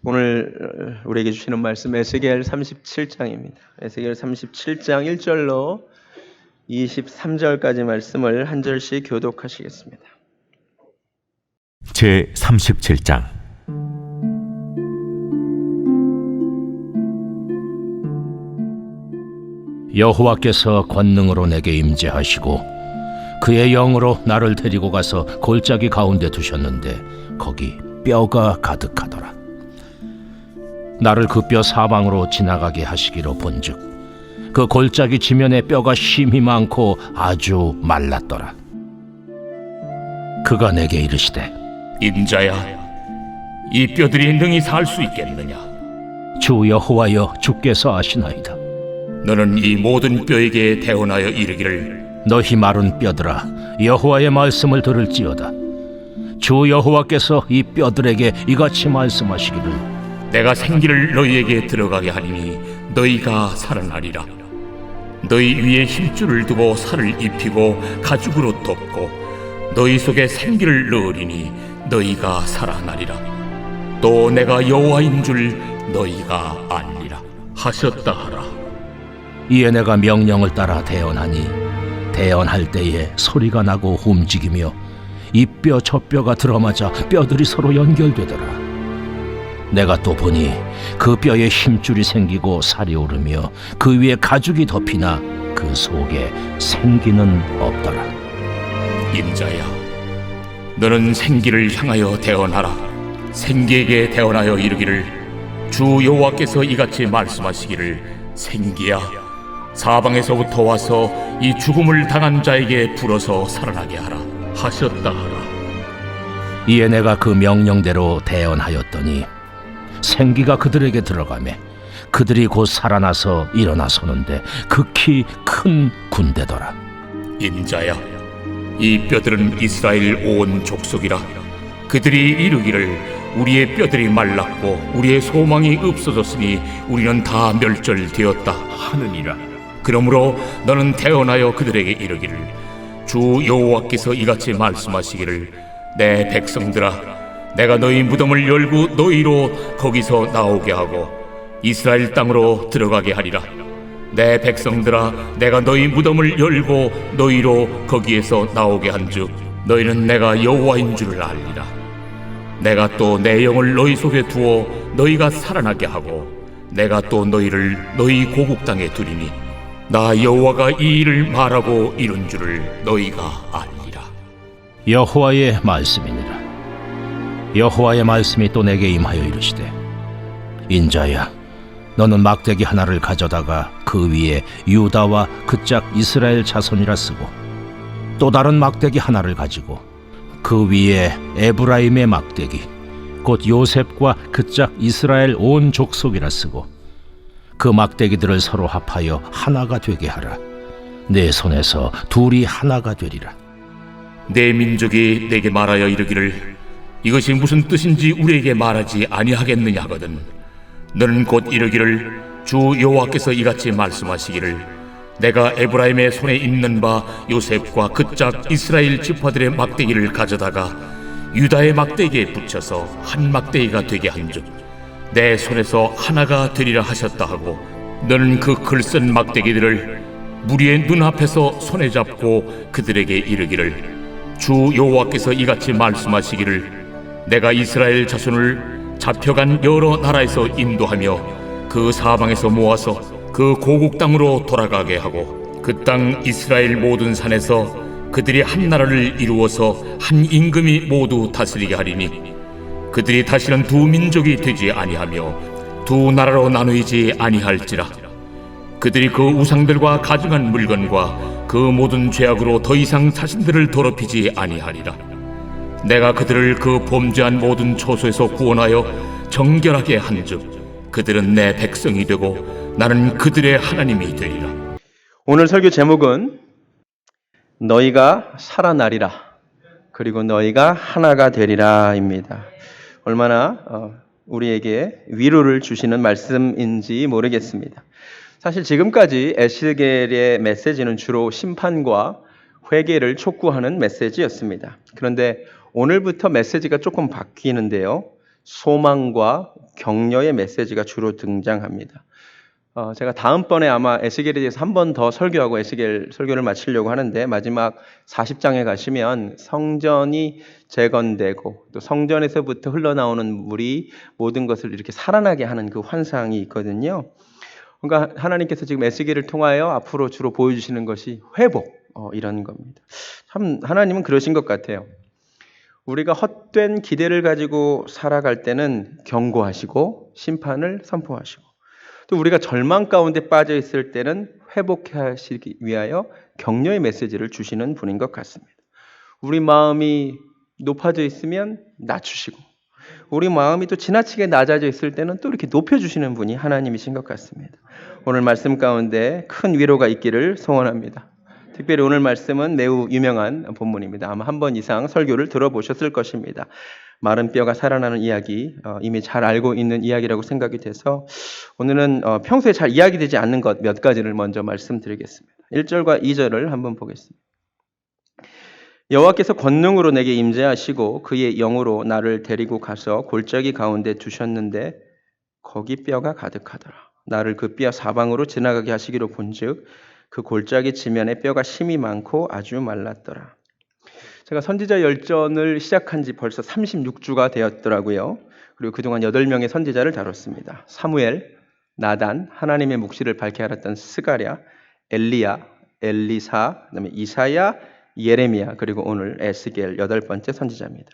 오늘 우리에게 주시는 말씀 에스겔 37장입니다. 에스겔 37장 1절로 23절까지 말씀을 한 절씩 교독하시겠습니다. 제 37장. 여호와께서 권능으로 내게 임재하시고 그의 영으로 나를 데리고 가서 골짜기 가운데 두셨는데 거기 뼈가 가득하더라. 나를 그 뼈 사방으로 지나가게 하시기로 본즉 그 골짜기 지면에 뼈가 심히 많고 아주 말랐더라. 그가 내게 이르시되 인자야, 이 뼈들이 능히 살 수 있겠느냐? 주 여호와여, 주께서 아시나이다. 너는 이 모든 뼈에게 대언하여 이르기를 너희 마른 뼈들아, 여호와의 말씀을 들을지어다. 주 여호와께서 이 뼈들에게 이같이 말씀하시기를 내가 생기를 너희에게 들어가게 하리니 너희가 살아나리라. 너희 위에 힘줄을 두고 살을 입히고 가죽으로 덮고 너희 속에 생기를 넣으리니 너희가 살아나리라. 또 내가 여호와인 줄 너희가 알리라 하셨다 하라. 이에 내가 명령을 따라 대언하니 대언할 때에 소리가 나고 움직이며 이 뼈 저 뼈가 들어맞아 뼈들이 서로 연결되더라. 내가 또 보니 그 뼈에 힘줄이 생기고 살이 오르며 그 위에 가죽이 덮이나 그 속에 생기는 없더라. 인자야, 너는 생기를 향하여 대언하라. 생기에게 대언하여 이르기를 주 여호와께서 이같이 말씀하시기를 생기야, 사방에서부터 와서 이 죽음을 당한 자에게 불어서 살아나게 하라 하셨다 하라. 이에 내가 그 명령대로 대언하였더니 생기가 그들에게 들어가매 그들이 곧 살아나서 일어나 서는데 극히 큰 군대더라. 인자야, 이 뼈들은 이스라엘 온 족속이라. 그들이 이르기를 우리의 뼈들이 말랐고 우리의 소망이 없어졌으니 우리는 다 멸절되었다 하느니라. 그러므로 너는 대언하여 그들에게 이르기를 주 여호와께서 이같이 말씀하시기를 내 백성들아, 내가 너희 무덤을 열고 너희로 거기서 나오게 하고 이스라엘 땅으로 들어가게 하리라. 내 백성들아, 내가 너희 무덤을 열고 너희로 거기에서 나오게 한즉 너희는 내가 여호와인 줄을 알리라. 내가 또 내 영을 너희 속에 두어 너희가 살아나게 하고 내가 또 너희를 너희 고국 땅에 두리니 나 여호와가 이 일을 말하고 이룬 줄을 너희가 알리라. 여호와의 말씀이니라. 여호와의 말씀이 또 내게 임하여 이르시되 인자야, 너는 막대기 하나를 가져다가 그 위에 유다와 그짝 이스라엘 자손이라 쓰고 또 다른 막대기 하나를 가지고 그 위에 에브라임의 막대기 곧 요셉과 그짝 이스라엘 온 족속이라 쓰고 그 막대기들을 서로 합하여 하나가 되게 하라. 내 손에서 둘이 하나가 되리라. 내 민족이 내게 말하여 이르기를 이것이 무슨 뜻인지 우리에게 말하지 아니하겠느냐 하거든 너는 곧 이르기를 주 여호와께서 이같이 말씀하시기를 내가 에브라임의 손에 있는 바 요셉과 그짝 이스라엘 지파들의 막대기를 가져다가 유다의 막대기에 붙여서 한 막대기가 되게 한즉 내 손에서 하나가 되리라 하셨다 하고 너는 그 글쓴 막대기들을 무리의 눈앞에서 손에 잡고 그들에게 이르기를 주 여호와께서 이같이 말씀하시기를 내가 이스라엘 자손을 잡혀간 여러 나라에서 인도하며 그 사방에서 모아서 그 고국 땅으로 돌아가게 하고 그 땅 이스라엘 모든 산에서 그들이 한 나라를 이루어서 한 임금이 모두 다스리게 하리니 그들이 다시는 두 민족이 되지 아니하며 두 나라로 나누이지 아니할지라. 그들이 그 우상들과 가증한 물건과 그 모든 죄악으로 더 이상 자신들을 더럽히지 아니하리라. 내가 그들을 그 범죄한 모든 초소에서 구원하여 정결하게 한즉 그들은 내 백성이 되고 나는 그들의 하나님이 되리라. 오늘 설교 제목은 너희가 살아나리라 그리고 너희가 하나가 되리라입니다. 얼마나 우리에게 위로를 주시는 말씀인지 모르겠습니다. 사실 지금까지 에스겔의 메시지는 주로 심판과 회개를 촉구하는 메시지였습니다. 그런데 오늘부터 메시지가 조금 바뀌는데요. 소망과 격려의 메시지가 주로 등장합니다. 제가 다음번에 아마 에스겔에 대해서 한 번 더 설교하고 에스겔 설교를 마치려고 하는데, 마지막 40장에 가시면 성전이 재건되고 또 성전에서부터 흘러나오는 물이 모든 것을 이렇게 살아나게 하는 그 환상이 있거든요. 그러니까 하나님께서 지금 에스겔을 통하여 앞으로 주로 보여주시는 것이 회복, 이런 겁니다. 참 하나님은 그러신 것 같아요. 우리가 헛된 기대를 가지고 살아갈 때는 경고하시고 심판을 선포하시고, 또 우리가 절망 가운데 빠져 있을 때는 회복하시기 위하여 격려의 메시지를 주시는 분인 것 같습니다. 우리 마음이 높아져 있으면 낮추시고, 우리 마음이 또 지나치게 낮아져 있을 때는 또 이렇게 높여주시는 분이 하나님이신 것 같습니다. 오늘 말씀 가운데 큰 위로가 있기를 소원합니다. 특별히 오늘 말씀은 매우 유명한 본문입니다. 아마 한 번 이상 설교를 들어보셨을 것입니다. 마른 뼈가 살아나는 이야기, 이미 잘 알고 있는 이야기라고 생각이 돼서 오늘은 평소에 잘 이야기되지 않는 것 몇 가지를 먼저 말씀드리겠습니다. 1절과 2절을 한번 보겠습니다. 여호와께서 권능으로 내게 임재하시고 그의 영으로 나를 데리고 가서 골짜기 가운데 두셨는데 거기 뼈가 가득하더라. 나를 그 뼈 사방으로 지나가게 하시기로 본즉 그 골짜기 지면에 뼈가 심이 많고 아주 말랐더라. 제가 선지자 열전을 시작한 지 벌써 36주가 되었더라고요. 그리고 그동안 8명의 선지자를 다뤘습니다. 사무엘, 나단, 하나님의 묵시를 밝게 알았던 스가랴, 엘리야, 엘리사, 그다음에 이사야, 예레미야, 그리고 오늘 에스겔 8번째 선지자입니다.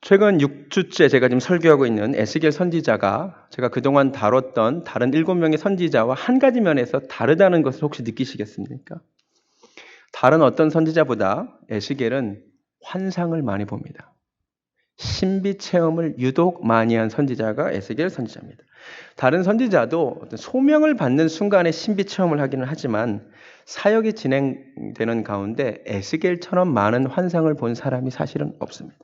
최근 6주째 제가 지금 설교하고 있는 에스겔 선지자가 제가 그동안 다뤘던 다른 7명의 선지자와 한 가지 면에서 다르다는 것을 혹시 느끼시겠습니까? 다른 어떤 선지자보다 에스겔은 환상을 많이 봅니다. 신비 체험을 유독 많이 한 선지자가 에스겔 선지자입니다. 다른 선지자도 어떤 소명을 받는 순간에 신비 체험을 하기는 하지만 사역이 진행되는 가운데 에스겔처럼 많은 환상을 본 사람이 사실은 없습니다.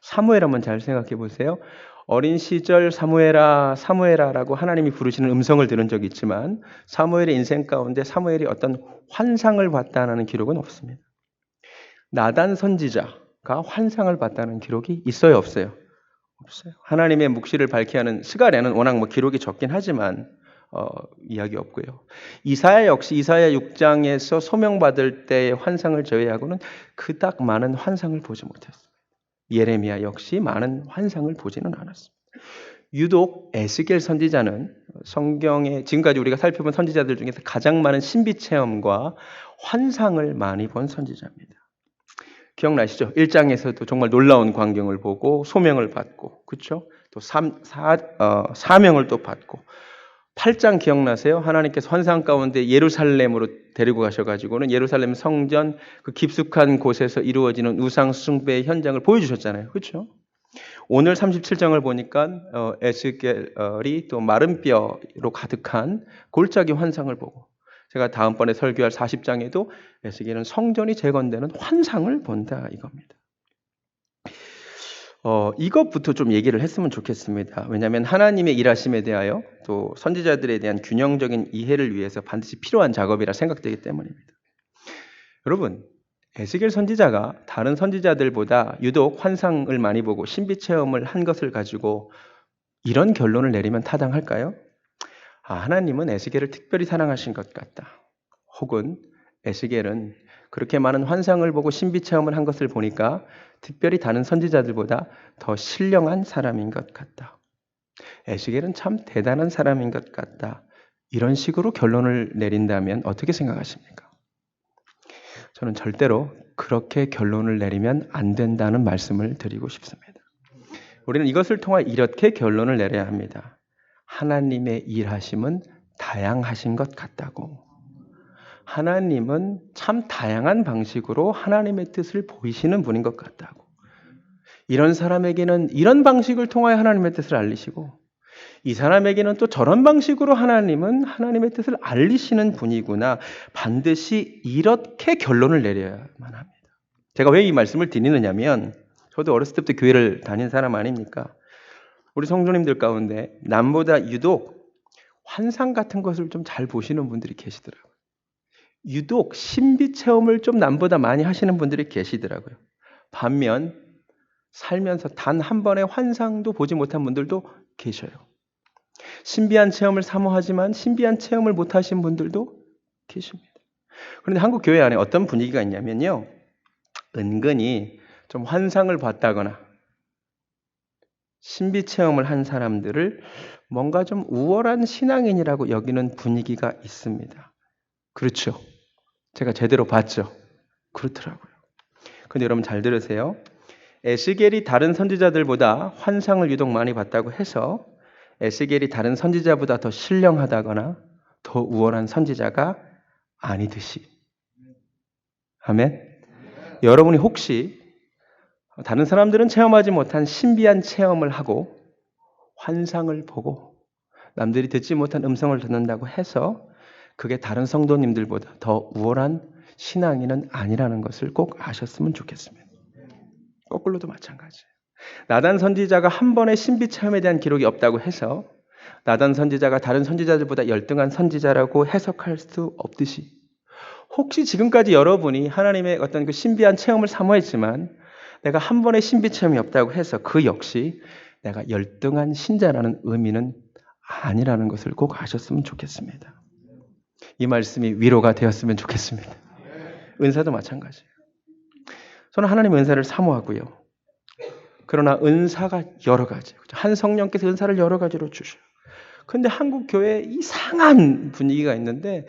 사무엘 한번 잘 생각해 보세요. 어린 시절 사무엘아 사무엘아라고 하나님이 부르시는 음성을 들은 적이 있지만 사무엘의 인생 가운데 사무엘이 어떤 환상을 봤다는 기록은 없습니다. 나단 선지자가 환상을 봤다는 기록이 있어요, 없어요? 없어요. 하나님의 묵시를 밝게 하는 스가랴는 워낙 기록이 적긴 하지만 이야기 없고요. 이사야 역시 이사야 6장에서 소명받을 때의 환상을 제외하고는 그닥 많은 환상을 보지 못했습니다. 예레미야 역시 많은 환상을 보지는 않았습니다. 유독 에스겔 선지자는 성경에 지금까지 우리가 살펴본 선지자들 중에서 가장 많은 신비 체험과 환상을 많이 본 선지자입니다. 기억나시죠? 1장에서도 정말 놀라운 광경을 보고 소명을 받고, 그렇죠? 또 사명을 또 받고, 8장 기억나세요? 하나님께서 환상 가운데 예루살렘으로 데리고 가셔가지고는 예루살렘 성전 그 깊숙한 곳에서 이루어지는 우상 숭배의 현장을 보여주셨잖아요. 그렇죠? 오늘 37장을 보니까 에스겔이 또 마른 뼈로 가득한 골짜기 환상을 보고, 제가 다음번에 설교할 40장에도 에스겔은 성전이 재건되는 환상을 본다 이겁니다. 이것부터 좀 얘기를 했으면 좋겠습니다. 왜냐하면 하나님의 일하심에 대하여 또 선지자들에 대한 균형적인 이해를 위해서 반드시 필요한 작업이라 생각되기 때문입니다. 여러분, 에스겔 선지자가 다른 선지자들보다 유독 환상을 많이 보고 신비 체험을 한 것을 가지고 이런 결론을 내리면 타당할까요? 하나님은 에스겔을 특별히 사랑하신 것 같다. 혹은 에스겔은 그렇게 많은 환상을 보고 신비 체험을 한 것을 보니까 특별히 다른 선지자들보다 더 신령한 사람인 것 같다. 에스겔은 참 대단한 사람인 것 같다. 이런 식으로 결론을 내린다면 어떻게 생각하십니까? 저는 절대로 그렇게 결론을 내리면 안 된다는 말씀을 드리고 싶습니다. 우리는 이것을 통해 이렇게 결론을 내려야 합니다. 하나님의 일하심은 다양하신 것 같다고. 하나님은 참 다양한 방식으로 하나님의 뜻을 보이시는 분인 것 같다고. 이런 사람에게는 이런 방식을 통하여 하나님의 뜻을 알리시고, 이 사람에게는 또 저런 방식으로 하나님은 하나님의 뜻을 알리시는 분이구나. 반드시 이렇게 결론을 내려야만 합니다. 제가 왜 이 말씀을 드리느냐면, 저도 어렸을 때부터 교회를 다닌 사람 아닙니까? 우리 성도님들 가운데 남보다 유독 환상 같은 것을 좀 잘 보시는 분들이 계시더라고요. 유독 신비 체험을 좀 남보다 많이 하시는 분들이 계시더라고요. 반면 살면서 단 한 번의 환상도 보지 못한 분들도 계셔요. 신비한 체험을 사모하지만 신비한 체험을 못하신 분들도 계십니다. 그런데 한국 교회 안에 어떤 분위기가 있냐면요. 은근히 좀 환상을 봤다거나 신비 체험을 한 사람들을 뭔가 좀 우월한 신앙인이라고 여기는 분위기가 있습니다. 그렇죠. 제가 제대로 봤죠. 그렇더라고요. 근데 여러분 잘 들으세요. 에스겔이 다른 선지자들보다 환상을 유독 많이 봤다고 해서 에스겔이 다른 선지자보다 더 신령하다거나 더 우월한 선지자가 아니듯이. 아멘. 여러분이 혹시 다른 사람들은 체험하지 못한 신비한 체험을 하고 환상을 보고 남들이 듣지 못한 음성을 듣는다고 해서 그게 다른 성도님들보다 더 우월한 신앙인은 아니라는 것을 꼭 아셨으면 좋겠습니다. 거꾸로도 마찬가지예요. 나단 선지자가 한 번의 신비 체험에 대한 기록이 없다고 해서 나단 선지자가 다른 선지자들보다 열등한 선지자라고 해석할 수 없듯이 혹시 지금까지 여러분이 하나님의 어떤 그 신비한 체험을 사모했지만 내가 한 번의 신비 체험이 없다고 해서 그 역시 내가 열등한 신자라는 의미는 아니라는 것을 꼭 아셨으면 좋겠습니다. 이 말씀이 위로가 되었으면 좋겠습니다. 은사도 마찬가지예요. 저는 하나님의 은사를 사모하고요. 그러나 은사가 여러 가지. 한 성령께서 은사를 여러 가지로 주셔요. 그런데 한국 교회에 이상한 분위기가 있는데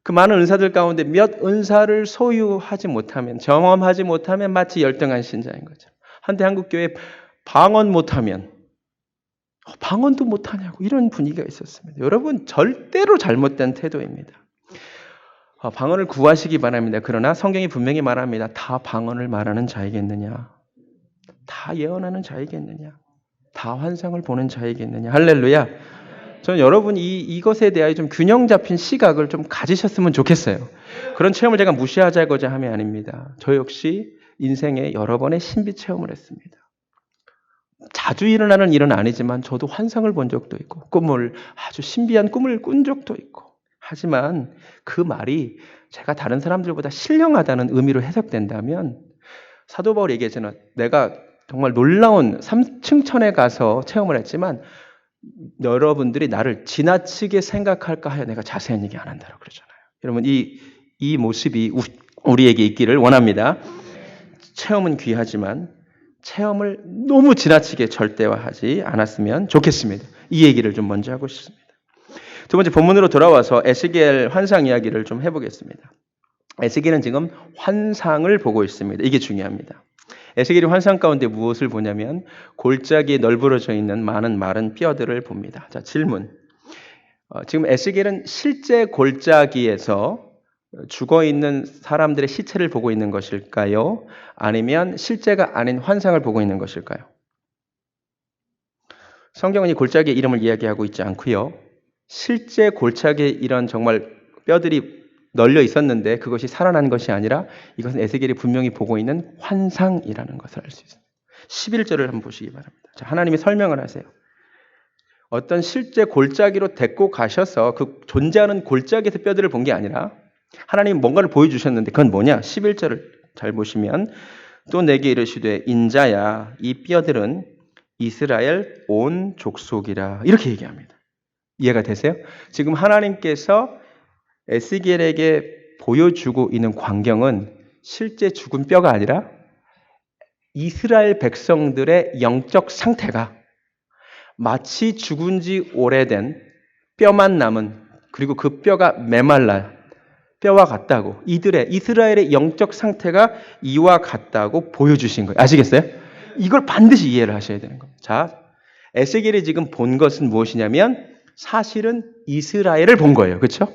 그 많은 은사들 가운데 몇 은사를 소유하지 못하면, 경험하지 못하면 마치 열등한 신자인 거죠. 한때 한국 교회에 방언 못하면 방언도 못하냐고 이런 분위기가 있었습니다. 여러분 절대로 잘못된 태도입니다. 방언을 구하시기 바랍니다. 그러나 성경이 분명히 말합니다. 다 방언을 말하는 자이겠느냐? 다 예언하는 자이겠느냐? 다 환상을 보는 자이겠느냐? 할렐루야. 저는 여러분이 이것에 대하여 좀 균형 잡힌 시각을 좀 가지셨으면 좋겠어요. 그런 체험을 제가 무시하자고자 함이 아닙니다. 저 역시 인생에 여러 번의 신비 체험을 했습니다. 자주 일어나는 일은 아니지만 저도 환상을 본 적도 있고 아주 신비한 꿈을 꾼 적도 있고 하지만 그 말이 제가 다른 사람들보다 신령하다는 의미로 해석된다면 사도 바울이 얘기했잖아요. 내가 정말 놀라운 3층 천에 가서 체험을 했지만 여러분들이 나를 지나치게 생각할까 하여 내가 자세한 얘기 안 한다고 그러잖아요. 여러분 이 모습이 우리에게 있기를 원합니다. 체험은 귀하지만 체험을 너무 지나치게 절대화하지 않았으면 좋겠습니다. 이 얘기를 좀 먼저 하고 싶습니다. 두 번째 본문으로 돌아와서 에스겔 환상 이야기를 좀 해보겠습니다. 에스겔은 지금 환상을 보고 있습니다. 이게 중요합니다. 에스겔이 환상 가운데 무엇을 보냐면 골짜기에 널브러져 있는 많은 마른 뼈들을 봅니다. 자, 질문. 지금 에스겔은 실제 골짜기에서 죽어있는 사람들의 시체를 보고 있는 것일까요? 아니면 실제가 아닌 환상을 보고 있는 것일까요? 성경은 이 골짜기의 이름을 이야기하고 있지 않고요. 실제 골짜기에 이런 정말 뼈들이 널려 있었는데 그것이 살아난 것이 아니라 이것은 에스겔이 분명히 보고 있는 환상이라는 것을 알 수 있습니다. 11절을 한번 보시기 바랍니다. 자, 하나님이 설명을 하세요. 어떤 실제 골짜기로 데리고 가셔서 그 존재하는 골짜기에서 뼈들을 본 게 아니라 하나님이 뭔가를 보여주셨는데 그건 뭐냐? 11절을 잘 보시면 또 내게 이르시되 인자야 이 뼈들은 이스라엘 온 족속이라 이렇게 얘기합니다. 이해가 되세요? 지금 하나님께서 에스겔에게 보여주고 있는 광경은 실제 죽은 뼈가 아니라 이스라엘 백성들의 영적 상태가 마치 죽은 지 오래된 뼈만 남은 그리고 그 뼈가 메말라 뼈와 같다고 이스라엘의 영적 상태가 이와 같다고 보여주신 거예요. 아시겠어요? 이걸 반드시 이해를 하셔야 되는 겁니다. 자, 에스겔이 지금 본 것은 무엇이냐면 사실은 이스라엘을 본 거예요. 그렇죠?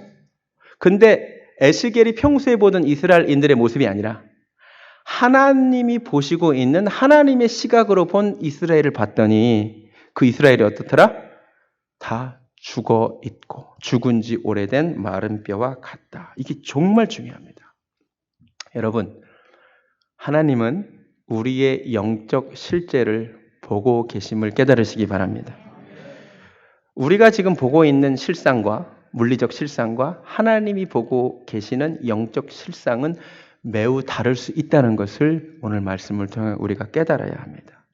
근데 에스겔이 평소에 보던 이스라엘인들의 모습이 아니라 하나님이 보시고 있는 하나님의 시각으로 본 이스라엘을 봤더니 그 이스라엘이 어떻더라? 다 죽어 있고 죽은 지 오래된 마른 뼈와 같다. 이게 정말 중요합니다. 여러분, 하나님은 우리의 영적 실제를 보고 계심을 깨달으시기 바랍니다. 우리가 지금 보고 있는 실상과 물리적 실상과 하나님이 보고 계시는 영적 실상은 매우 다를 수 있다는 것을 오늘 말씀을 통해 우리가 깨달아야 합니다.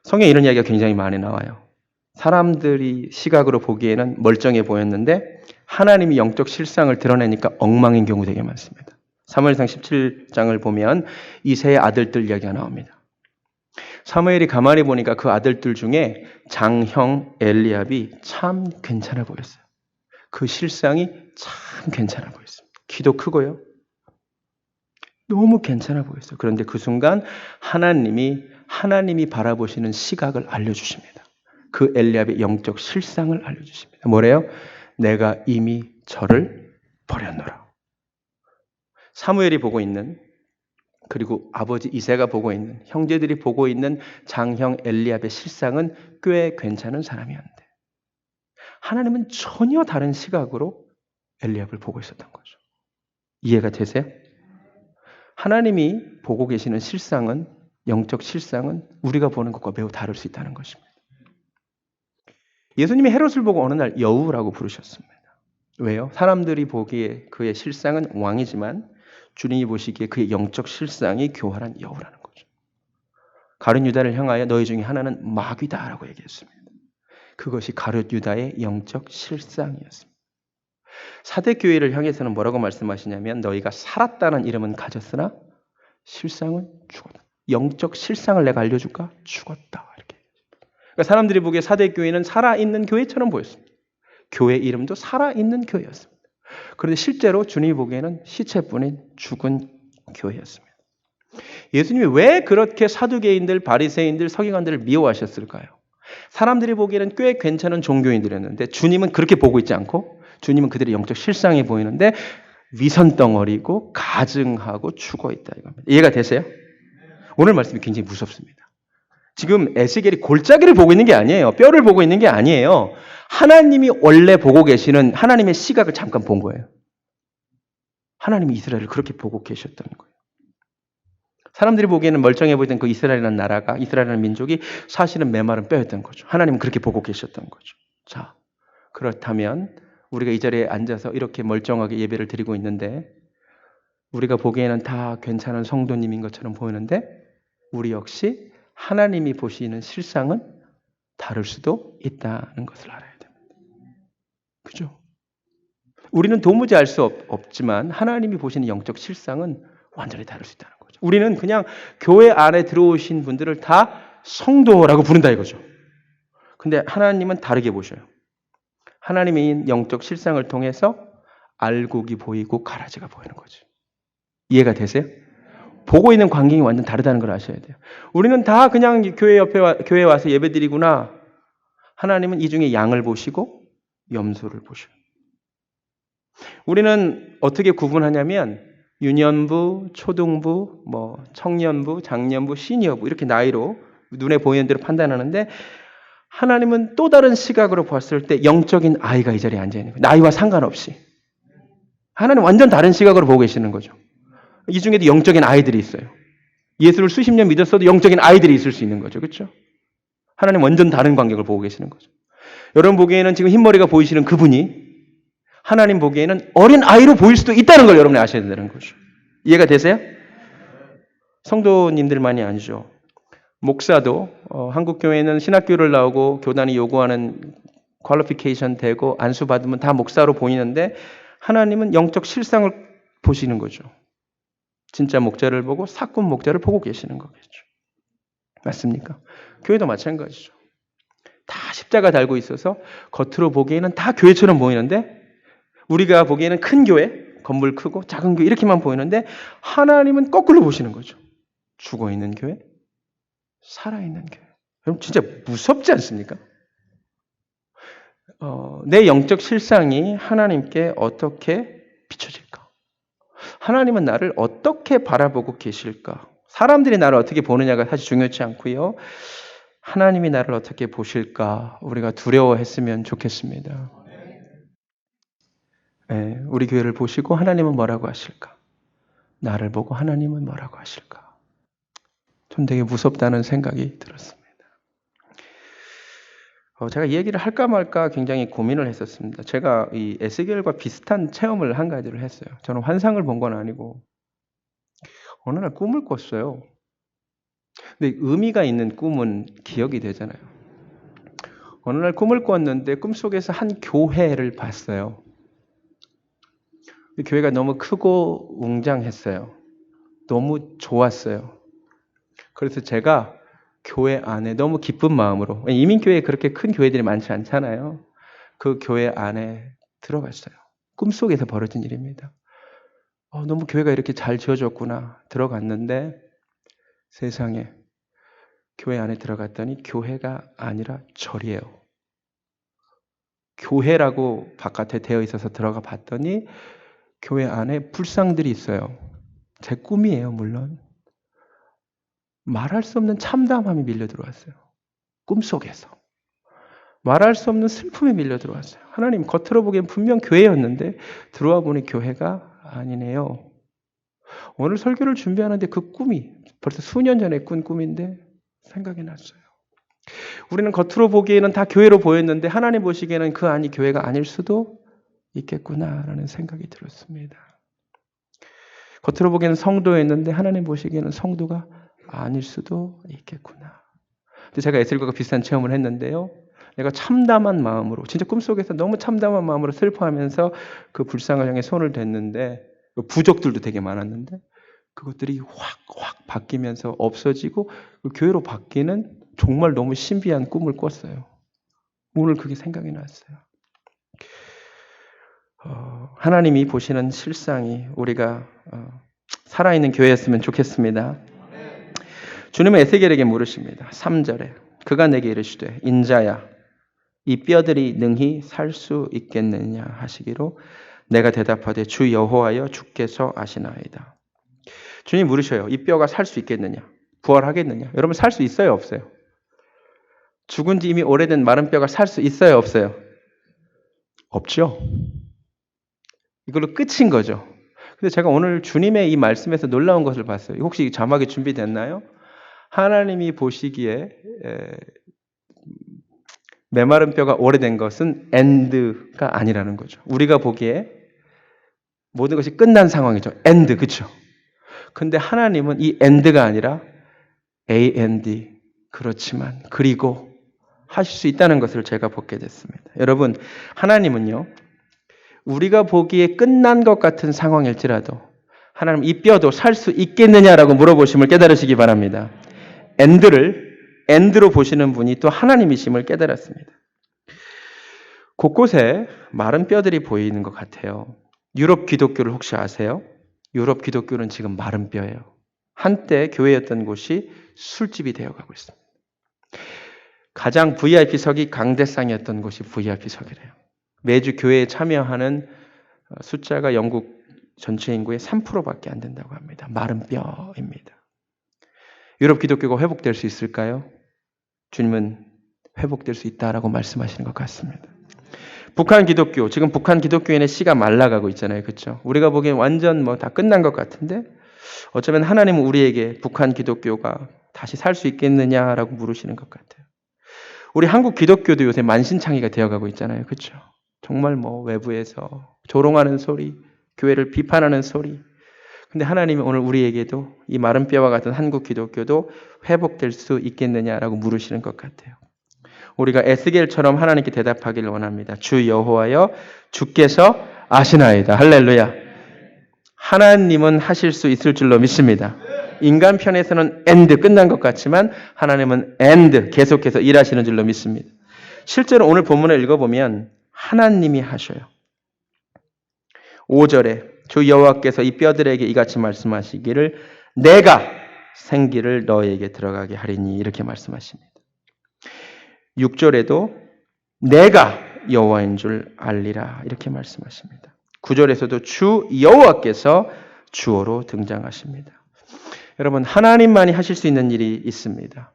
성경에 이런 이야기가 굉장히 많이 나와요. 사람들이 시각으로 보기에는 멀쩡해 보였는데 하나님이 영적 실상을 드러내니까 엉망인 경우 되게 많습니다. 사무엘상 17장을 보면 이새의 아들들 이야기가 나옵니다. 사무엘이 가만히 보니까 그 아들들 중에 장형 엘리압이 참 괜찮아 보였어요. 그 실상이 참 괜찮아 보였어요. 키도 크고요. 너무 괜찮아 보였어요. 그런데 그 순간 하나님이 바라보시는 시각을 알려주십니다. 그 엘리압의 영적 실상을 알려주십니다. 뭐래요? 내가 이미 저를 버렸노라. 사무엘이 보고 있는, 그리고 아버지 이새가 보고 있는, 형제들이 보고 있는 장형 엘리압의 실상은 꽤 괜찮은 사람이었는데 하나님은 전혀 다른 시각으로 엘리압을 보고 있었던 거죠. 이해가 되세요? 하나님이 보고 계시는 실상은, 영적 실상은 우리가 보는 것과 매우 다를 수 있다는 것입니다. 예수님이 헤롯을 보고 어느 날 여우라고 부르셨습니다. 왜요? 사람들이 보기에 그의 실상은 왕이지만 주님이 보시기에 그의 영적 실상이 교활한 여우라는 거죠. 가룟 유다를 향하여 너희 중에 하나는 마귀다라고 얘기했습니다. 그것이 가룟 유다의 영적 실상이었습니다. 사대교회를 향해서는 뭐라고 말씀하시냐면 너희가 살았다는 이름은 가졌으나 실상은 죽었다. 영적 실상을 내가 알려줄까? 죽었다. 이렇게. 그러니까 사람들이 보기에 사대교회는 살아있는 교회처럼 보였습니다. 교회 이름도 살아있는 교회였습니다. 그런데 실제로 주님이 보기에는 시체뿐인 죽은 교회였습니다. 예수님이 왜 그렇게 사두개인들, 바리새인들, 서기관들을 미워하셨을까요? 사람들이 보기에는 꽤 괜찮은 종교인들이었는데 주님은 그렇게 보고 있지 않고 주님은 그들의 영적 실상이 보이는데 위선덩어리고 가증하고 죽어있다 이겁니다. 이해가 되세요? 오늘 말씀이 굉장히 무섭습니다. 지금 에스겔이 골짜기를 보고 있는 게 아니에요. 뼈를 보고 있는 게 아니에요. 하나님이 원래 보고 계시는 하나님의 시각을 잠깐 본 거예요. 하나님이 이스라엘을 그렇게 보고 계셨던 거예요. 사람들이 보기에는 멀쩡해 보이던 그 이스라엘이라는 나라가, 이스라엘이라는 민족이 사실은 메마른 뼈였던 거죠. 하나님은 그렇게 보고 계셨던 거죠. 자, 그렇다면 우리가 이 자리에 앉아서 이렇게 멀쩡하게 예배를 드리고 있는데 우리가 보기에는 다 괜찮은 성도님인 것처럼 보이는데 우리 역시 하나님이 보시는 실상은 다를 수도 있다는 것을 알아야 됩니다. 그죠? 우리는 도무지 알 수 없지만 하나님이 보시는 영적 실상은 완전히 다를 수 있다는 거죠. 우리는 그냥 교회 안에 들어오신 분들을 다 성도라고 부른다 이거죠. 근데 하나님은 다르게 보셔요. 하나님의 영적 실상을 통해서 알곡이 보이고 가라지가 보이는 거죠. 이해가 되세요? 보고 있는 광경이 완전 다르다는 걸 아셔야 돼요. 우리는 다 그냥 교회에 와서 예배드리구나. 하나님은 이 중에 양을 보시고 염소를 보셔요. 우리는 어떻게 구분하냐면 유년부, 초등부, 청년부, 장년부, 시니어부 이렇게 나이로 눈에 보이는 대로 판단하는데 하나님은 또 다른 시각으로 봤을 때 영적인 아이가 이 자리에 앉아 있는 거예요. 나이와 상관없이. 하나님 완전 다른 시각으로 보고 계시는 거죠. 이 중에도 영적인 아이들이 있어요. 예수를 수십 년 믿었어도 영적인 아이들이 있을 수 있는 거죠. 그렇죠? 하나님 완전 다른 광경을 보고 계시는 거죠. 여러분 보기에는 지금 흰머리가 보이시는 그분이 하나님 보기에는 어린 아이로 보일 수도 있다는 걸 여러분이 아셔야 된다는 거죠. 이해가 되세요? 성도님들만이 아니죠. 목사도 한국 교회는 신학교를 나오고 교단이 요구하는 퀄리피케이션 되고 안수 받으면 다 목사로 보이는데 하나님은 영적 실상을 보시는 거죠. 진짜 목자를 보고 사꾼 목자를 보고 계시는 거겠죠. 맞습니까? 교회도 마찬가지죠. 다 십자가 달고 있어서 겉으로 보기에는 다 교회처럼 보이는데 우리가 보기에는 큰 교회, 건물 크고 작은 교회 이렇게만 보이는데 하나님은 거꾸로 보시는 거죠. 죽어있는 교회, 살아있는 교회. 여러분 진짜 무섭지 않습니까? 내 영적 실상이 하나님께 어떻게 비춰질까? 하나님은 나를 어떻게 바라보고 계실까? 사람들이 나를 어떻게 보느냐가 사실 중요치 않고요. 하나님이 나를 어떻게 보실까? 우리가 두려워했으면 좋겠습니다. 네, 우리 교회를 보시고 하나님은 뭐라고 하실까? 나를 보고 하나님은 뭐라고 하실까? 좀 되게 무섭다는 생각이 들었습니다. 제가 이 얘기를 할까 말까 굉장히 고민을 했었습니다. 제가 이 에스겔과 비슷한 체험을 한 가지를 했어요. 저는 환상을 본 건 아니고 어느 날 꿈을 꿨어요. 근데 의미가 있는 꿈은 기억이 되잖아요. 어느 날 꿈을 꿨는데 꿈속에서 한 교회를 봤어요. 그 교회가 너무 크고 웅장했어요. 너무 좋았어요. 그래서 제가 교회 안에 너무 기쁜 마음으로, 이민교회에 그렇게 큰 교회들이 많지 않잖아요. 그 교회 안에 들어갔어요. 꿈속에서 벌어진 일입니다. 너무 교회가 이렇게 잘 지어졌구나. 들어갔는데 세상에 교회 안에 들어갔더니 교회가 아니라 절이에요. 교회라고 바깥에 되어 있어서 들어가 봤더니 교회 안에 불상들이 있어요. 제 꿈이에요, 물론. 말할 수 없는 참담함이 밀려 들어왔어요. 꿈속에서. 말할 수 없는 슬픔이 밀려 들어왔어요. 하나님, 겉으로 보기엔 분명 교회였는데 들어와 보니 교회가 아니네요. 오늘 설교를 준비하는데 그 꿈이 벌써 수년 전에 꾼 꿈인데 생각이 났어요. 우리는 겉으로 보기에는 다 교회로 보였는데 하나님 보시기에는 그 안이 교회가 아닐 수도 있겠구나라는 생각이 들었습니다. 겉으로 보기에는 성도였는데 하나님 보시기에는 성도가 아닐 수도 있겠구나. 근데 제가 에셀과가 비슷한 체험을 했는데요. 내가 참담한 마음으로, 진짜 꿈속에서 너무 참담한 마음으로 슬퍼하면서 그 불상을 향해 손을 댔는데 부적들도 되게 많았는데 그것들이 확 바뀌면서 없어지고 그 교회로 바뀌는 정말 너무 신비한 꿈을 꿨어요. 오늘 그게 생각이 났어요. 하나님이 보시는 실상이 우리가 살아있는 교회였으면 좋겠습니다. 주님은 에세겔에게 물으십니다. 3절에 그가 내게 이르시되 인자야 이 뼈들이 능히 살 수 있겠느냐 하시기로 내가 대답하되 주 여호와여 주께서 아시나이다. 주님 물으셔요. 이 뼈가 살 수 있겠느냐? 부활하겠느냐? 여러분 살 수 있어요? 없어요? 죽은 지 이미 오래된 마른 뼈가 살 수 있어요? 없어요? 없죠. 이걸로 끝인 거죠. 근데 제가 오늘 주님의 이 말씀에서 놀라운 것을 봤어요. 혹시 자막이 준비됐나요? 하나님이 보시기에 메마른 뼈가 오래된 것은 엔드가 아니라는 거죠. 우리가 보기에 모든 것이 끝난 상황이죠. 엔드, 그렇죠? 근데 하나님은 이 엔드가 아니라 AND, 그렇지만 그리고 하실 수 있다는 것을 제가 보게 됐습니다. 여러분, 하나님은요, 우리가 보기에 끝난 것 같은 상황일지라도 하나님 이 뼈도 살 수 있겠느냐라고 물어보심을 깨달으시기 바랍니다. 엔드로 보시는 분이 또 하나님이심을 깨달았습니다. 곳곳에 마른 뼈들이 보이는 것 같아요. 유럽 기독교를 혹시 아세요? 유럽 기독교는 지금 마른 뼈예요. 한때 교회였던 곳이 술집이 되어가고 있습니다. 가장 VIP석이 강대상이었던 곳이 VIP석이래요. 매주 교회에 참여하는 숫자가 영국 전체 인구의 3%밖에 안 된다고 합니다. 마른 뼈입니다. 유럽 기독교가 회복될 수 있을까요? 주님은 회복될 수 있다라고 말씀하시는 것 같습니다. 북한 기독교, 지금 북한 기독교인의 씨가 말라가고 있잖아요. 그렇죠? 우리가 보기엔 완전 다 끝난 것 같은데 어쩌면 하나님은 우리에게 북한 기독교가 다시 살 수 있겠느냐라고 물으시는 것 같아요. 우리 한국 기독교도 요새 만신창이가 되어가고 있잖아요. 그렇죠? 정말 외부에서 조롱하는 소리, 교회를 비판하는 소리. 근데 하나님이 오늘 우리에게도 이 마른 뼈와 같은 한국 기독교도 회복될 수 있겠느냐라고 물으시는 것 같아요. 우리가 에스겔처럼 하나님께 대답하기를 원합니다. 주 여호와여 주께서 아시나이다. 할렐루야. 하나님은 하실 수 있을 줄로 믿습니다. 인간 편에서는 엔드 끝난 것 같지만 하나님은 엔드 계속해서 일하시는 줄로 믿습니다. 실제로 오늘 본문을 읽어보면 하나님이 하셔요. 5절에 주 여호와께서 이 뼈들에게 이같이 말씀하시기를 내가 생기를 너에게 들어가게 하리니 이렇게 말씀하십니다. 6절에도 내가 여호와인 줄 알리라 이렇게 말씀하십니다. 9절에서도 주 여호와께서 주어로 등장하십니다. 여러분 하나님만이 하실 수 있는 일이 있습니다.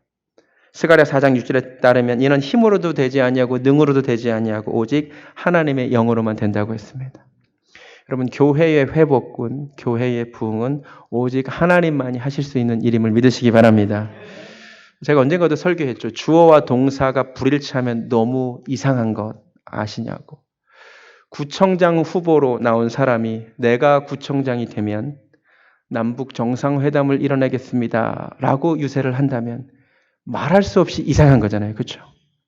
스가랴 4장 6절에 따르면 이는 힘으로도 되지 아니하고 능으로도 되지 아니하고 오직 하나님의 영으로만 된다고 했습니다. 여러분 교회의 회복군, 교회의 부흥은 오직 하나님만이 하실 수 있는 일임을 믿으시기 바랍니다. 제가 언젠가도 설교했죠. 주어와 동사가 불일치하면 너무 이상한 것 아시냐고. 구청장 후보로 나온 사람이 내가 구청장이 되면 남북 정상회담을 일어나겠습니다. 라고 유세를 한다면 말할 수 없이 이상한 거잖아요. 그렇죠?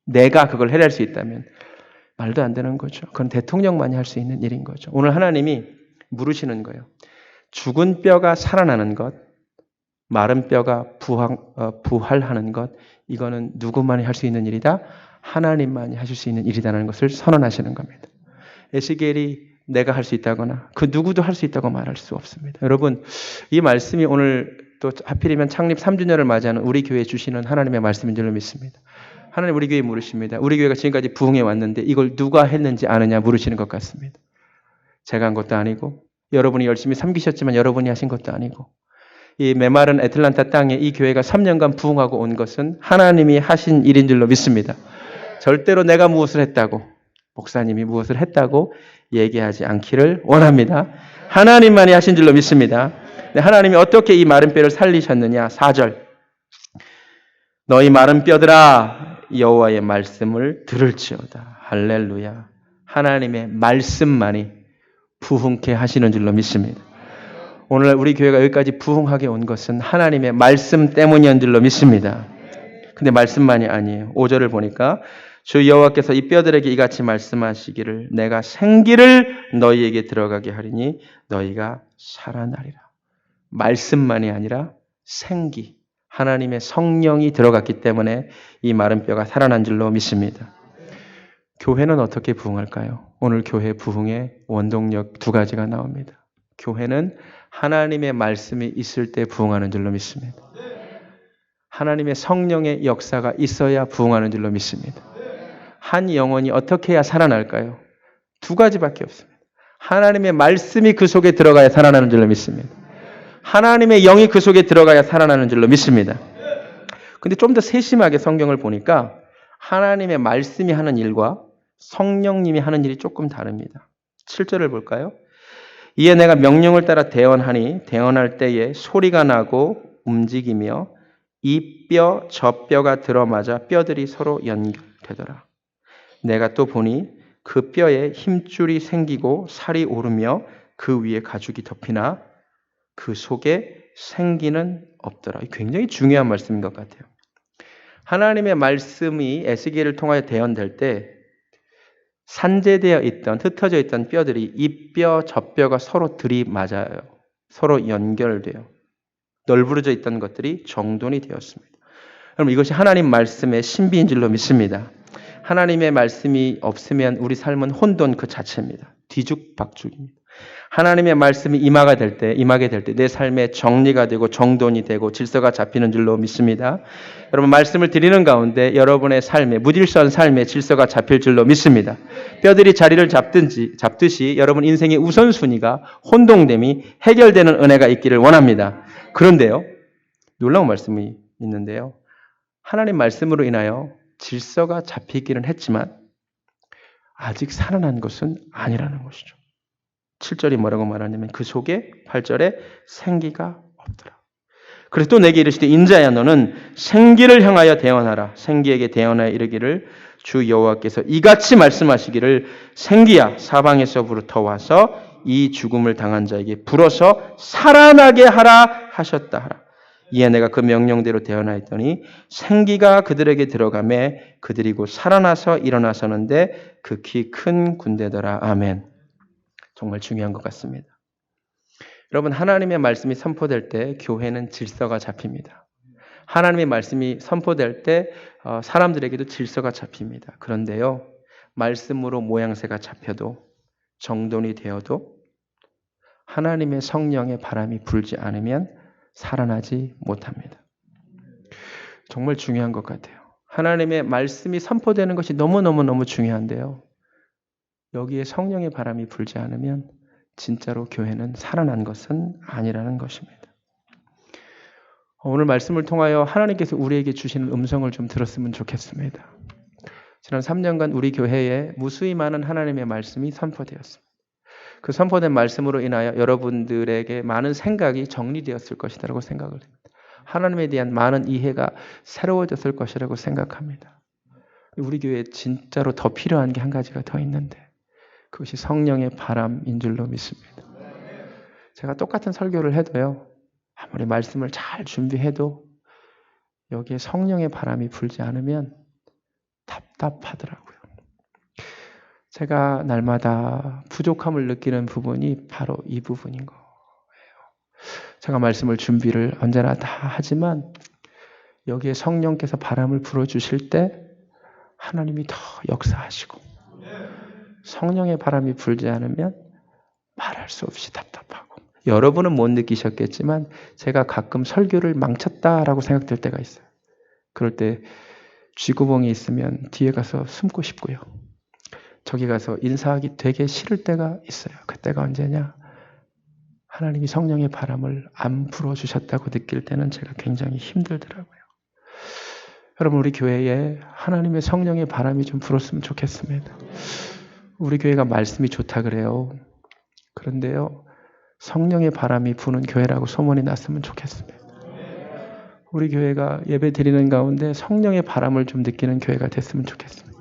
내가 그걸 해낼 수 있다면 말도 안 되는 거죠. 그건 대통령만이 할 수 있는 일인 거죠. 오늘 하나님이 물으시는 거예요. 죽은 뼈가 살아나는 것, 마른 뼈가 부활하는 것, 이거는 누구만이 할 수 있는 일이다? 하나님만이 하실 수 있는 일이라는 것을 선언하시는 겁니다. 에스겔이 내가 할 수 있다거나 그 누구도 할 수 있다고 말할 수 없습니다. 여러분, 이 말씀이 오늘 또 하필이면 창립 3주년을 맞이하는 우리 교회에 주시는 하나님의 말씀인 줄로 믿습니다. 하나님 우리 교회에 물으십니다. 우리 교회가 지금까지 부흥해 왔는데 이걸 누가 했는지 아느냐 물으시는 것 같습니다. 제가 한 것도 아니고 여러분이 열심히 섬기셨지만 여러분이 하신 것도 아니고 이 메마른 애틀란타 땅에 이 교회가 3년간 부흥하고 온 것은 하나님이 하신 일인 줄로 믿습니다. 절대로 내가 무엇을 했다고 목사님이 무엇을 했다고 얘기하지 않기를 원합니다. 하나님만이 하신 줄로 믿습니다. 하나님이 어떻게 이 마른 뼈를 살리셨느냐? 4절 너희 마른 뼈들아 여호와의 말씀을 들을지어다. 할렐루야. 하나님의 말씀만이 부흥케 하시는 줄로 믿습니다. 오늘 우리 교회가 여기까지 부흥하게 온 것은 하나님의 말씀 때문이었는 줄로 믿습니다. 근데 말씀만이 아니에요. 5절을 보니까 주 여호와께서 이 뼈들에게 이같이 말씀하시기를 내가 생기를 너희에게 들어가게 하리니 너희가 살아나리라. 말씀만이 아니라 생기, 하나님의 성령이 들어갔기 때문에 이 마른 뼈가 살아난 줄로 믿습니다. 교회는 어떻게 부흥할까요? 오늘 교회 부흥의 원동력 2가지가 나옵니다. 교회는 하나님의 말씀이 있을 때 부흥하는 줄로 믿습니다. 하나님의 성령의 역사가 있어야 부흥하는 줄로 믿습니다. 한 영혼이 어떻게 해야 살아날까요? 2가지밖에 없습니다. 하나님의 말씀이 그 속에 들어가야 살아나는 줄로 믿습니다. 하나님의 영이 그 속에 들어가야 살아나는 줄로 믿습니다. 근데 좀 더 세심하게 성경을 보니까 하나님의 말씀이 하는 일과 성령님이 하는 일이 조금 다릅니다. 7절을 볼까요? 이에 내가 명령을 따라 대언하니 대언할 때에 소리가 나고 움직이며 이 뼈 저 뼈가 들어맞아 뼈들이 서로 연결되더라. 내가 또 보니 그 뼈에 힘줄이 생기고 살이 오르며 그 위에 가죽이 덮이나 그 속에 생기는 없더라. 굉장히 중요한 말씀인 것 같아요. 하나님의 말씀이 에스겔을 통하여 대언될 때 산재되어 있던 흩어져 있던 뼈들이 이 뼈 저 뼈가 서로 들이맞아요. 서로 연결돼요. 널브러져 있던 것들이 정돈이 되었습니다. 여러분 이것이 하나님 말씀의 신비인 줄로 믿습니다. 하나님의 말씀이 없으면 우리 삶은 혼돈 그 자체입니다. 뒤죽박죽입니다. 하나님의 말씀이 임하게 될 때 내 삶에 정리가 되고 정돈이 되고 질서가 잡히는 줄로 믿습니다. 여러분 말씀을 드리는 가운데 여러분의 삶에 무질서한 삶에 질서가 잡힐 줄로 믿습니다. 뼈들이 자리를 잡듯이 여러분 인생의 우선순위가 혼동됨이 해결되는 은혜가 있기를 원합니다. 그런데요. 놀라운 말씀이 있는데요. 하나님 말씀으로 인하여 질서가 잡히기는 했지만 아직 살아난 것은 아니라는 것이죠. 7절이 뭐라고 말하냐면 그 속에 8절에 생기가 없더라. 그래서 또 내게 이르시되 인자야 너는 생기를 향하여 대언하라. 생기에게 대언하여 이르기를 주 여호와께서 이같이 말씀하시기를 생기야 사방에서부터 와서 이 죽음을 당한 자에게 불어서 살아나게 하라 하셨다 하라. 이에 내가 그 명령대로 대언하였더니 생기가 그들에게 들어가매 그들이 곧 살아나서 일어나서는데 극히 큰 군대더라. 아멘. 정말 중요한 것 같습니다. 여러분 하나님의 말씀이 선포될 때 교회는 질서가 잡힙니다. 하나님의 말씀이 선포될 때 사람들에게도 질서가 잡힙니다. 그런데요. 말씀으로 모양새가 잡혀도 정돈이 되어도 하나님의 성령의 바람이 불지 않으면 살아나지 못합니다. 정말 중요한 것 같아요. 하나님의 말씀이 선포되는 것이 너무너무 중요한데요. 여기에 성령의 바람이 불지 않으면 진짜로 교회는 살아난 것은 아니라는 것입니다. 오늘 말씀을 통하여 하나님께서 우리에게 주시는 음성을 좀 들었으면 좋겠습니다. 지난 3년간 우리 교회에 무수히 많은 하나님의 말씀이 선포되었습니다. 그 선포된 말씀으로 인하여 여러분들에게 많은 생각이 정리되었을 것이라고 생각을 합니다. 하나님에 대한 많은 이해가 새로워졌을 것이라고 생각합니다. 우리 교회에 진짜로 더 필요한 게 한 가지가 더 있는데 그것이 성령의 바람인 줄로 믿습니다. 제가 똑같은 설교를 해도요. 아무리 말씀을 잘 준비해도 여기에 성령의 바람이 불지 않으면 답답하더라고요. 제가 날마다 부족함을 느끼는 부분이 바로 이 부분인 거예요. 제가 말씀을 준비를 언제나 다 하지만 여기에 성령께서 바람을 불어주실 때 하나님이 더 역사하시고 성령의 바람이 불지 않으면 말할 수 없이 답답하고 여러분은 못 느끼셨겠지만 제가 가끔 설교를 망쳤다라고 생각될 때가 있어요. 그럴 때 쥐구멍이 있으면 뒤에 가서 숨고 싶고요. 저기 가서 인사하기 되게 싫을 때가 있어요. 그때가 언제냐? 하나님이 성령의 바람을 안 불어주셨다고 느낄 때는 제가 굉장히 힘들더라고요. 여러분 우리 교회에 하나님의 성령의 바람이 좀 불었으면 좋겠습니다. 우리 교회가 말씀이 좋다 그래요. 그런데요. 성령의 바람이 부는 교회라고 소문이 났으면 좋겠습니다. 우리 교회가 예배 드리는 가운데 성령의 바람을 좀 느끼는 교회가 됐으면 좋겠습니다.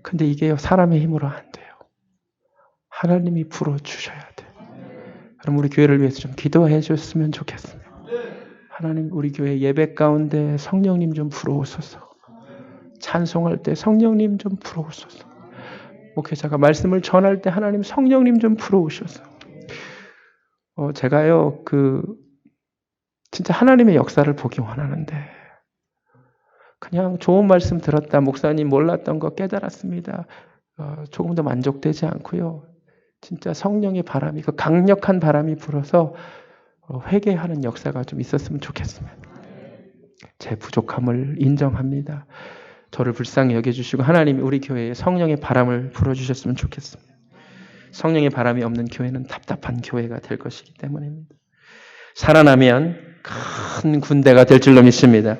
근데 이게 사람의 힘으로 안 돼요. 하나님이 불어주셔야 돼요. 그럼 우리 교회를 위해서 좀 기도해 줬으면 좋겠습니다. 하나님 우리 교회 예배 가운데 성령님 좀 불어오소서. 찬송할 때 성령님 좀 불어오소서. 목회자가 말씀을 전할 때 하나님 성령님 좀 불어오셔서. 제가요 진짜 하나님의 역사를 보기 원하는데 그냥 좋은 말씀 들었다. 목사님 몰랐던 거 깨달았습니다. 조금 더 만족되지 않고요. 진짜 성령의 바람이 그 강력한 바람이 불어서 회개하는 역사가 좀 있었으면 좋겠습니다. 제 부족함을 인정합니다. 저를 불쌍히 여겨주시고 하나님이 우리 교회에 성령의 바람을 불어주셨으면 좋겠습니다. 성령의 바람이 없는 교회는 답답한 교회가 될 것이기 때문입니다. 살아나면 큰 군대가 될 줄로 믿습니다.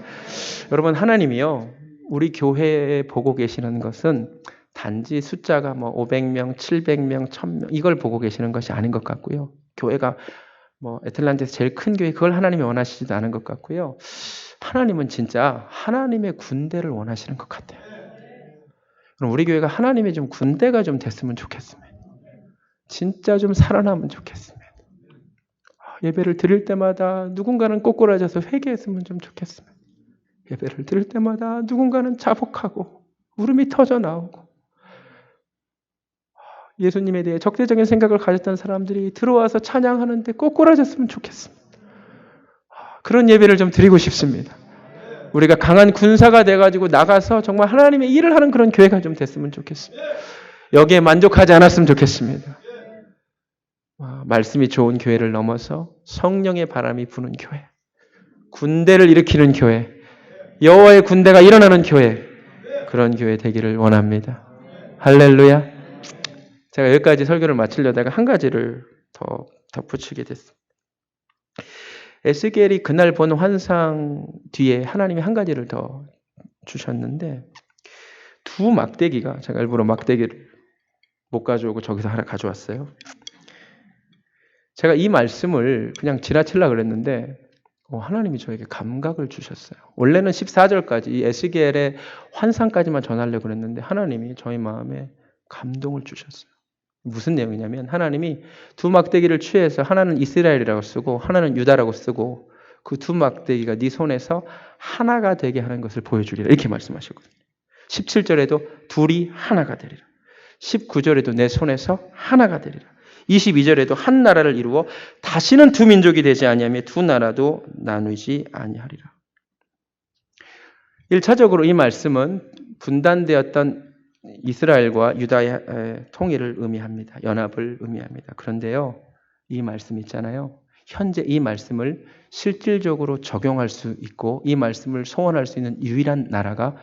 여러분 하나님이요 우리 교회에 보고 계시는 것은 단지 숫자가 500명, 700명, 1000명 이걸 보고 계시는 것이 아닌 것 같고요. 교회가 애틀란티에서 제일 큰 교회 그걸 하나님이 원하시지도 않은 것 같고요. 하나님은 진짜 하나님의 군대를 원하시는 것 같아요. 그럼 우리 교회가 하나님의 좀 군대가 좀 됐으면 좋겠습니다. 진짜 좀 살아나면 좋겠습니다. 예배를 드릴 때마다 누군가는 꼬꾸라져서 회개했으면 좀 좋겠습니다. 예배를 드릴 때마다 누군가는 자복하고 울음이 터져 나오고 예수님에 대해 적대적인 생각을 가졌던 사람들이 들어와서 찬양하는데 꼬꾸라졌으면 좋겠습니다. 그런 예배를 좀 드리고 싶습니다. 우리가 강한 군사가 돼가지고 나가서 정말 하나님의 일을 하는 그런 교회가 좀 됐으면 좋겠습니다. 여기에 만족하지 않았으면 좋겠습니다. 말씀이 좋은 교회를 넘어서 성령의 바람이 부는 교회, 군대를 일으키는 교회, 여호와의 군대가 일어나는 교회, 그런 교회 되기를 원합니다. 할렐루야. 제가 여기까지 설교를 마치려다가 한 가지를 더 덧붙이게 됐습니다. 에스겔이 그날 본 환상 뒤에 하나님이 한 가지를 더 주셨는데 두 막대기가 제가 일부러 막대기를 못 가져오고 저기서 하나 가져왔어요. 제가 이 말씀을 그냥 지나치려고 그랬는데 하나님이 저에게 감각을 주셨어요. 원래는 14절까지 이 에스겔의 환상까지만 전하려고 그랬는데 하나님이 저희 마음에 감동을 주셨어요. 무슨 내용이냐면 하나님이 두 막대기를 취해서 하나는 이스라엘이라고 쓰고 하나는 유다라고 쓰고 그 두 막대기가 네 손에서 하나가 되게 하는 것을 보여주리라 이렇게 말씀하셨거든요. 17절에도 둘이 하나가 되리라. 19절에도 내 손에서 하나가 되리라. 22절에도 한 나라를 이루어 다시는 두 민족이 되지 아니하며 두 나라도 나누지 아니하리라. 1차적으로 이 말씀은 분단되었던 이스라엘과 유다의 통일을 의미합니다. 연합을 의미합니다. 그런데요, 이 말씀 있잖아요. 현재 이 말씀을 실질적으로 적용할 수 있고 이 말씀을 소원할 수 있는 유일한 나라가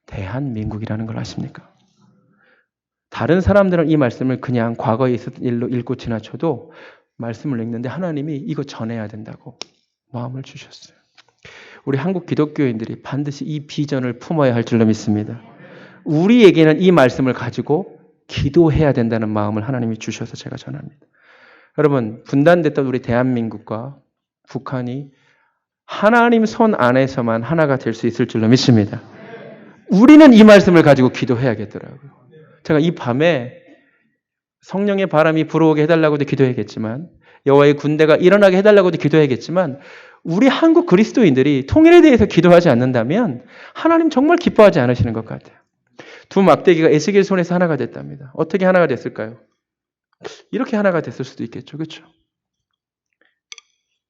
대한민국이라는 걸 아십니까? 다른 사람들은 이 말씀을 그냥 과거에 있었던 일로 읽고 지나쳐도 말씀을 읽는데 하나님이 이거 전해야 된다고 마음을 주셨어요. 우리 한국 기독교인들이 반드시 이 비전을 품어야 할 줄로 믿습니다. 우리에게는 이 말씀을 가지고 기도해야 된다는 마음을 하나님이 주셔서 제가 전합니다. 여러분, 분단됐던 우리 대한민국과 북한이 하나님 손 안에서만 하나가 될 수 있을 줄로 믿습니다. 우리는 이 말씀을 가지고 기도해야겠더라고요. 제가 이 밤에 성령의 바람이 불어오게 해달라고도 기도해야겠지만 여호와의 군대가 일어나게 해달라고도 기도해야겠지만 우리 한국 그리스도인들이 통일에 대해서 기도하지 않는다면 하나님 정말 기뻐하지 않으시는 것 같아요. 두 막대기가 에스겔 손에서 하나가 됐답니다. 어떻게 하나가 됐을까요? 이렇게 하나가 됐을 수도 있겠죠. 그렇죠?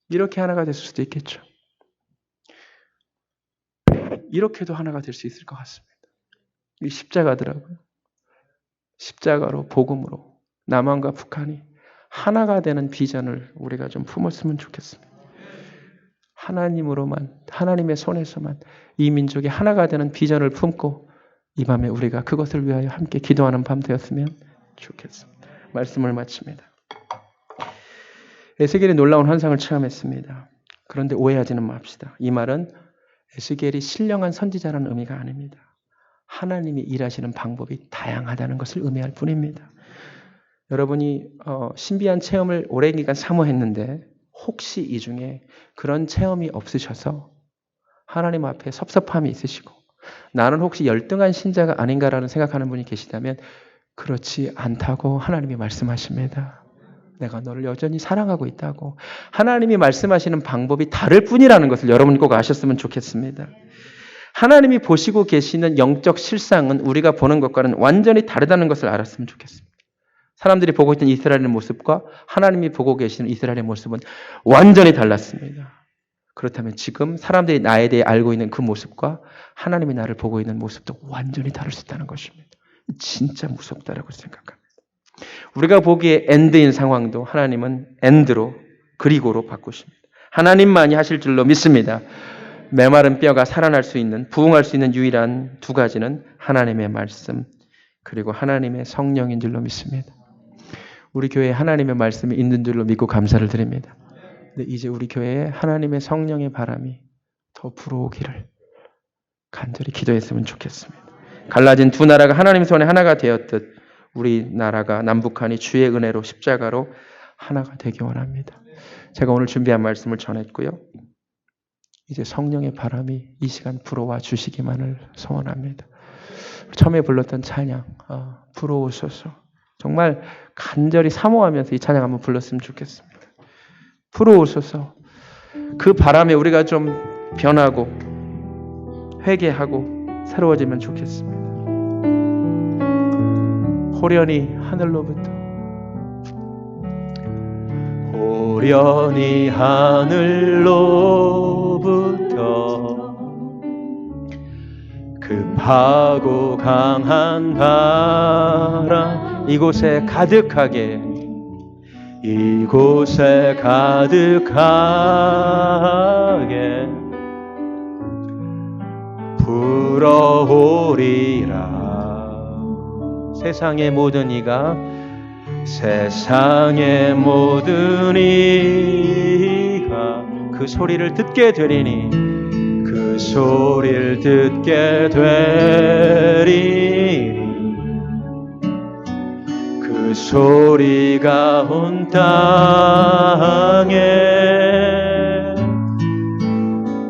이렇게 하나가 됐을 수도 있겠죠. 이렇게도 하나가 될 수 있을 것 같습니다. 이 십자가더라고요. 십자가로 복음으로 남한과 북한이 하나가 되는 비전을 우리가 좀 품었으면 좋겠습니다. 하나님으로만, 하나님의 손에서만 이 민족이 하나가 되는 비전을 품고 이 밤에 우리가 그것을 위하여 함께 기도하는 밤 되었으면 좋겠습니다. 말씀을 마칩니다. 에스겔이 놀라운 환상을 체험했습니다. 그런데 오해하지는 맙시다. 이 말은 에스겔이 신령한 선지자라는 의미가 아닙니다. 하나님이 일하시는 방법이 다양하다는 것을 의미할 뿐입니다. 여러분이 신비한 체험을 오랜 기간 사모했는데 혹시 이 중에 그런 체험이 없으셔서 하나님 앞에 섭섭함이 있으시고 나는 혹시 열등한 신자가 아닌가라는 생각하는 분이 계시다면 그렇지 않다고 하나님이 말씀하십니다. 내가 너를 여전히 사랑하고 있다고. 하나님이 말씀하시는 방법이 다를 뿐이라는 것을 여러분이 꼭 아셨으면 좋겠습니다. 하나님이 보시고 계시는 영적 실상은 우리가 보는 것과는 완전히 다르다는 것을 알았으면 좋겠습니다. 사람들이 보고 있던 이스라엘의 모습과 하나님이 보고 계시는 이스라엘의 모습은 완전히 달랐습니다. 그렇다면 지금 사람들이 나에 대해 알고 있는 그 모습과 하나님이 나를 보고 있는 모습도 완전히 다를 수 있다는 것입니다. 진짜 무섭다라고 생각합니다. 우리가 보기에 엔드인 상황도 하나님은 엔드로 그리고로 바꾸십니다. 하나님만이 하실 줄로 믿습니다. 메마른 뼈가 살아날 수 있는, 부흥할 수 있는 유일한 두 가지는 하나님의 말씀 그리고 하나님의 성령인 줄로 믿습니다. 우리 교회에 하나님의 말씀이 있는 줄로 믿고 감사를 드립니다. 근데 이제 우리 교회에 하나님의 성령의 바람이 더 불어오기를 간절히 기도했으면 좋겠습니다. 갈라진 두 나라가 하나님 손에 하나가 되었듯 우리 나라가 남북한이 주의 은혜로 십자가로 하나가 되기 원합니다. 제가 오늘 준비한 말씀을 전했고요. 이제 성령의 바람이 이 시간 불어와 주시기만을 소원합니다. 처음에 불렀던 찬양 불어오소서 정말 간절히 사모하면서 이 찬양 한번 불렀으면 좋겠습니다. 불어오소서. 그 바람에 우리가 좀 변하고 회개하고 새로워지면 좋겠습니다. 호련히 하늘로부터 호련히 하늘로부터 급하고 강한 바람 이곳에 가득하게 불어오리라. 세상의 모든 이가 그 소리를 듣게 되리니 그 소리를 듣게 되리니 그 소리가 온 땅에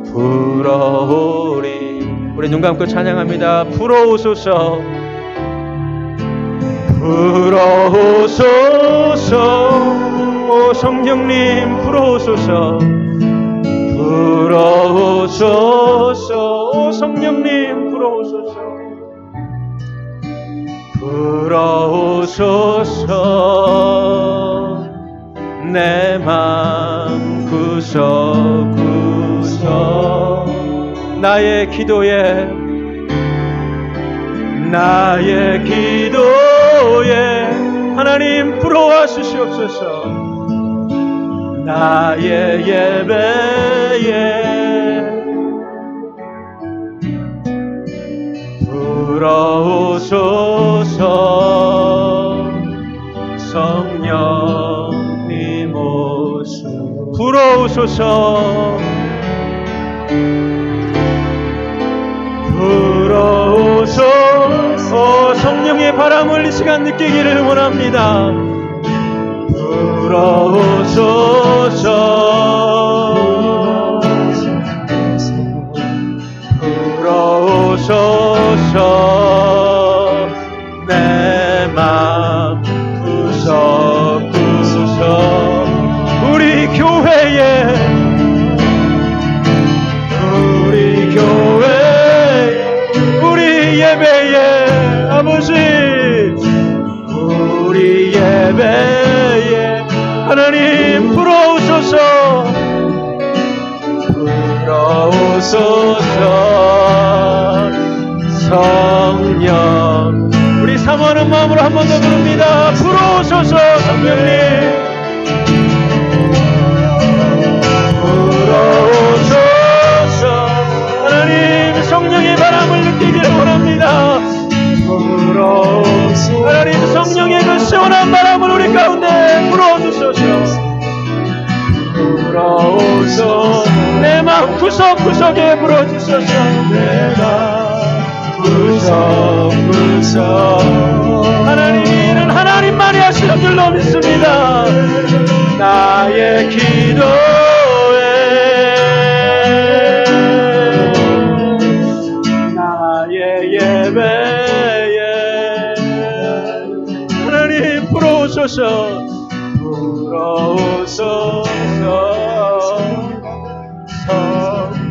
불어오리. 우리 눈 감고 찬양합니다. 불어오소서 불어오소서. 오 성령님 불어오소서 불어오소서. 오 성령님 불어오소서 불어오소서. 내 맘 구석구석 나의 기도에 하나님 불어와 주시옵소서. 나의 예배에 불어오소서. 성령님 오소 불어오소서. 불어오소서. 성령의 바람을 이 시간 느끼기를 원합니다. 불어오소서 불어오소서. 내 맘 구석구석 하나님 불어오소서. 불어오소서. 성령, 우리 사모하는 마음으로 한 번 더 부릅니다. 불어오소서. 성령님 불어오소서. 하나님 성령의 바람을 느끼기를 원합니다. 불어오소서. 하나님 성령의 그 시원한 바람을 우리 가운데 불어주소서. 불어오소서. 내 마음 구석구석에 불어주소서. 내 마음 구석구석. 하나님은 하나님만이 하시는 줄로 믿습니다. 나의 기도에 나의 예배에 하나님 불어오소서. 불어오소서.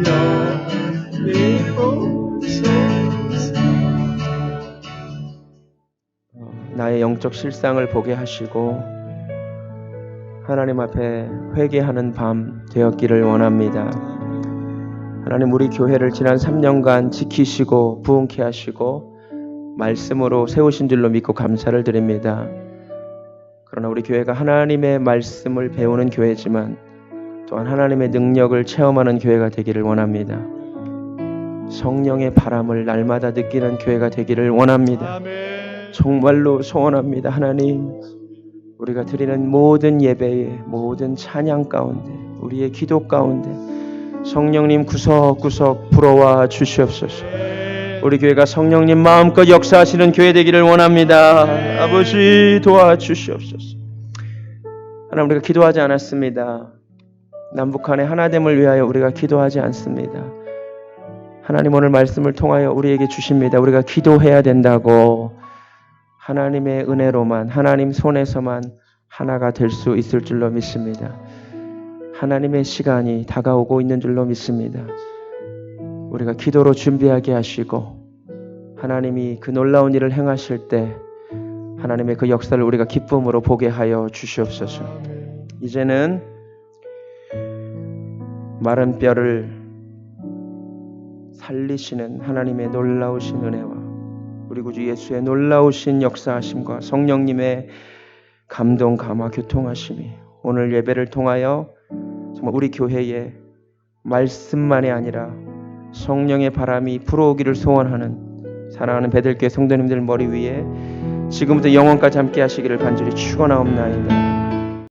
성령님 오소서. 나의 영적 실상을 보게 하시고 하나님 앞에 회개하는 밤 되었기를 원합니다. 하나님 우리 교회를 지난 3년간 지키시고 부흥케 하시고 말씀으로 세우신 줄로 믿고 감사를 드립니다. 그러나 우리 교회가 하나님의 말씀을 배우는 교회지만 또한 하나님의 능력을 체험하는 교회가 되기를 원합니다. 성령의 바람을 날마다 느끼는 교회가 되기를 원합니다. 정말로 소원합니다. 하나님, 우리가 드리는 모든 예배에, 모든 찬양 가운데, 우리의 기도 가운데 성령님 구석구석 불어와 주시옵소서. 우리 교회가 성령님 마음껏 역사하시는 교회 되기를 원합니다. 아버지 도와주시옵소서. 하나님, 우리가 기도하지 않았습니다. 남북한의 하나됨을 위하여 우리가 기도하지 않습니다. 하나님 오늘 말씀을 통하여 우리에게 주십니다. 우리가 기도해야 된다고. 하나님의 은혜로만, 하나님 손에서만 하나가 될 수 있을 줄로 믿습니다. 하나님의 시간이 다가오고 있는 줄로 믿습니다. 우리가 기도로 준비하게 하시고 하나님이 그 놀라운 일을 행하실 때 하나님의 그 역사를 우리가 기쁨으로 보게 하여 주시옵소서. 이제는 마른 뼈를 살리시는 하나님의 놀라우신 은혜와 우리 구주 예수의 놀라우신 역사하심과 성령님의 감동, 감화, 교통하심이 오늘 예배를 통하여 정말 우리 교회에 말씀만이 아니라 성령의 바람이 불어오기를 소원하는 사랑하는 베들교회 성도님들 머리 위에 지금부터 영원까지 함께 하시기를 간절히 축원하옵나이다.